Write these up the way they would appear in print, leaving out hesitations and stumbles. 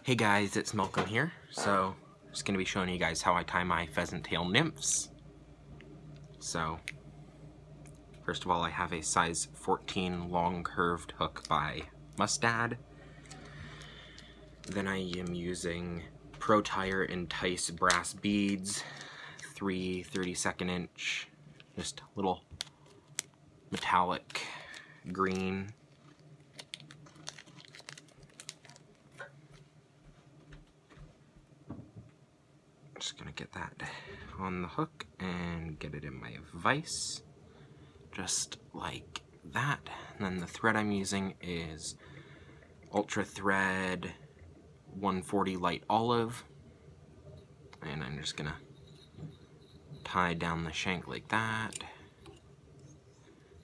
Hey guys, it's Malcolm here. So, I'm just going to be showing you guys how I tie my pheasant tail nymphs. So, first of all, I have a size 14 long curved hook by Mustad. Then I am using Pro Tire Entice brass beads, 3 32nd inch, just little metallic green. Just gonna get that on the hook and get it in my vise, just like that. And then the thread I'm using is Ultra Thread 140 Light Olive, and I'm just gonna tie down the shank like that,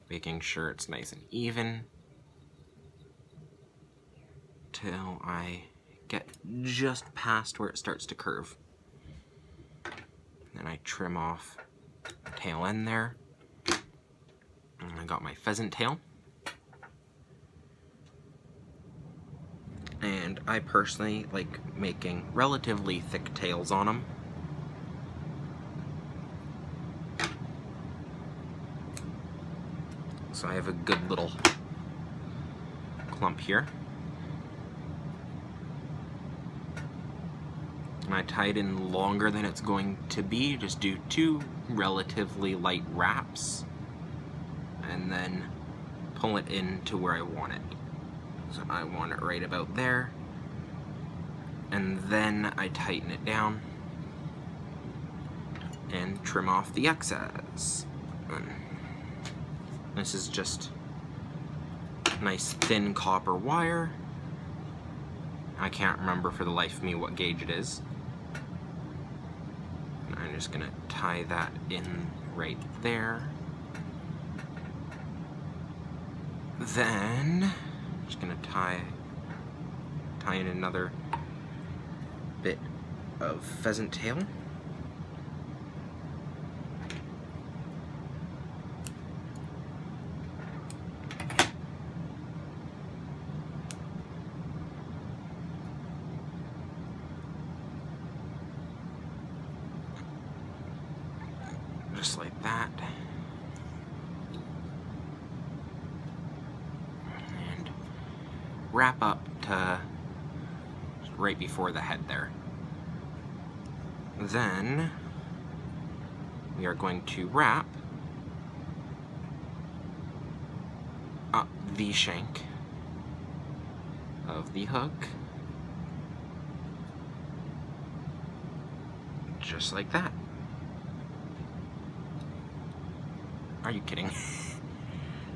making sure it's nice and even till I get just past where it starts to curve. Then I trim off the tail end there. And I got my pheasant tail. And I personally like making relatively thick tails on them. So I have a good little clump here. And I tie it in longer than it's going to be, just do 2 relatively light wraps, and then pull it in to where I want it. So I want it right about there, and then I tighten it down and trim off the excess. This is just nice thin copper wire. I can't remember for the life of me what gauge it is. I'm just gonna tie that in right there. Then I'm just gonna tie in another bit of pheasant tail. Just like that. And wrap up to right before the head there. Then we are going to wrap up the shank of the hook, just like that. Are you kidding?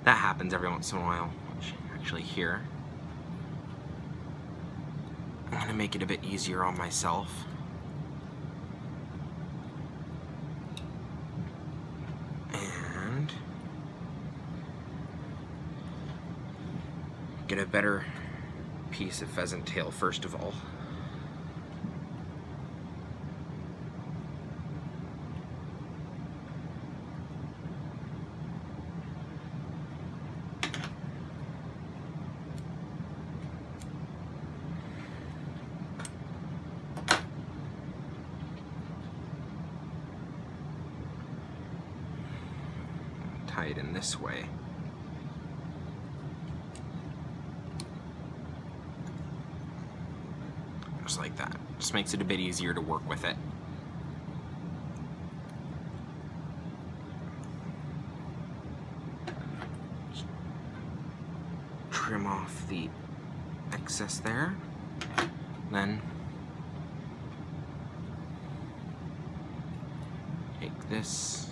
That happens every once in a while, which actually here. I'm gonna make it a bit easier on myself. And get a better piece of pheasant tail first of all. Tie it in this way. Just like that. Just makes it a bit easier to work with it. Just trim off the excess there. Then take this,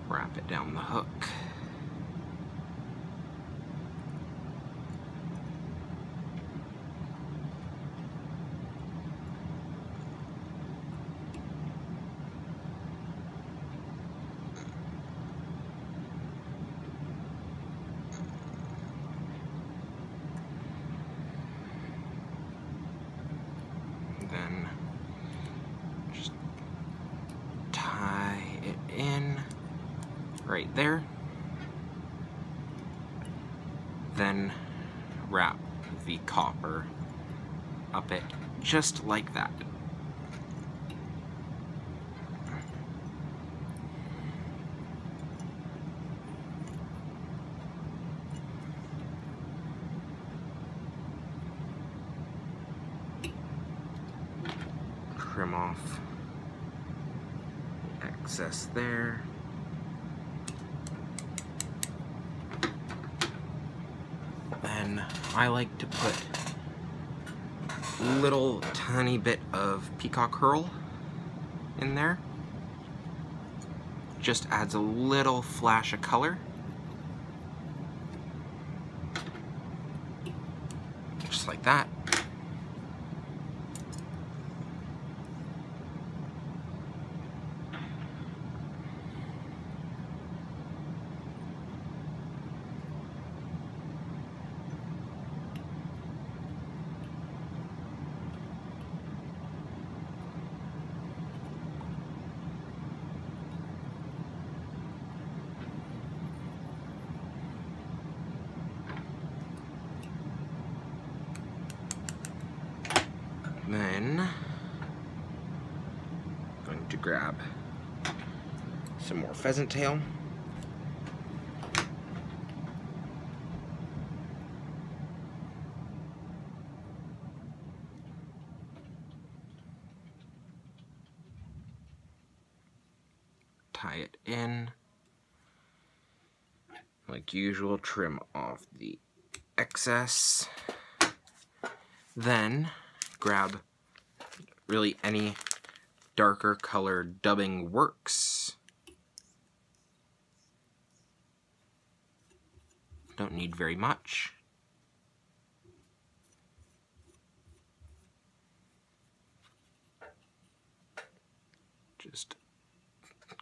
wrap it down the hook. Then just tie it in right there. Then wrap the copper up it just like that. Trim off the excess there. Then I like to put a little tiny bit of peacock herl in there. Just adds a little flash of color. Just like that. Then I'm going to grab some more pheasant tail. Tie it in. Like usual, trim off the excess. Then grab really any darker colored dubbing works. Don't need very much. Just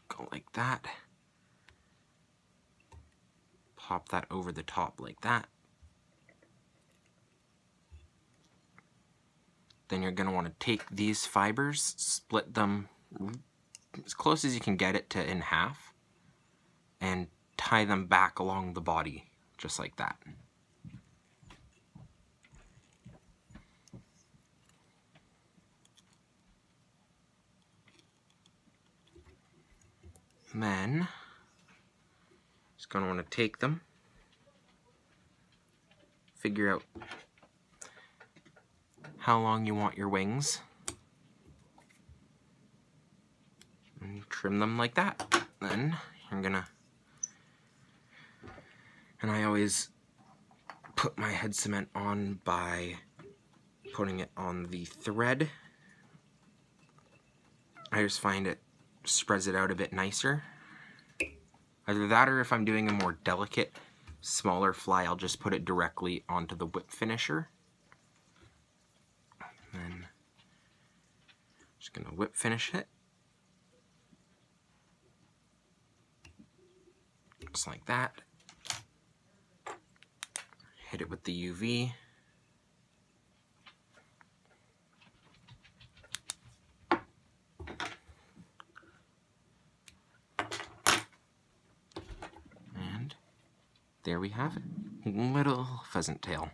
go like that. Pop that over the top like that. Then you're going to want to take these fibers, split them as close as you can get it to in half, and tie them back along the body, just like that. And then, just going to want to take them, figure out how long you want your wings, and trim them like that. Then you're gonna, and I always put my head cement on by putting it on the thread. I just find it spreads it out a bit nicer. Either that, or if I'm doing a more delicate, smaller fly, I'll just put it directly onto the whip finisher. Then just gonna whip finish it. Just like that. Hit it with the UV. And there we have it. Little pheasant tail.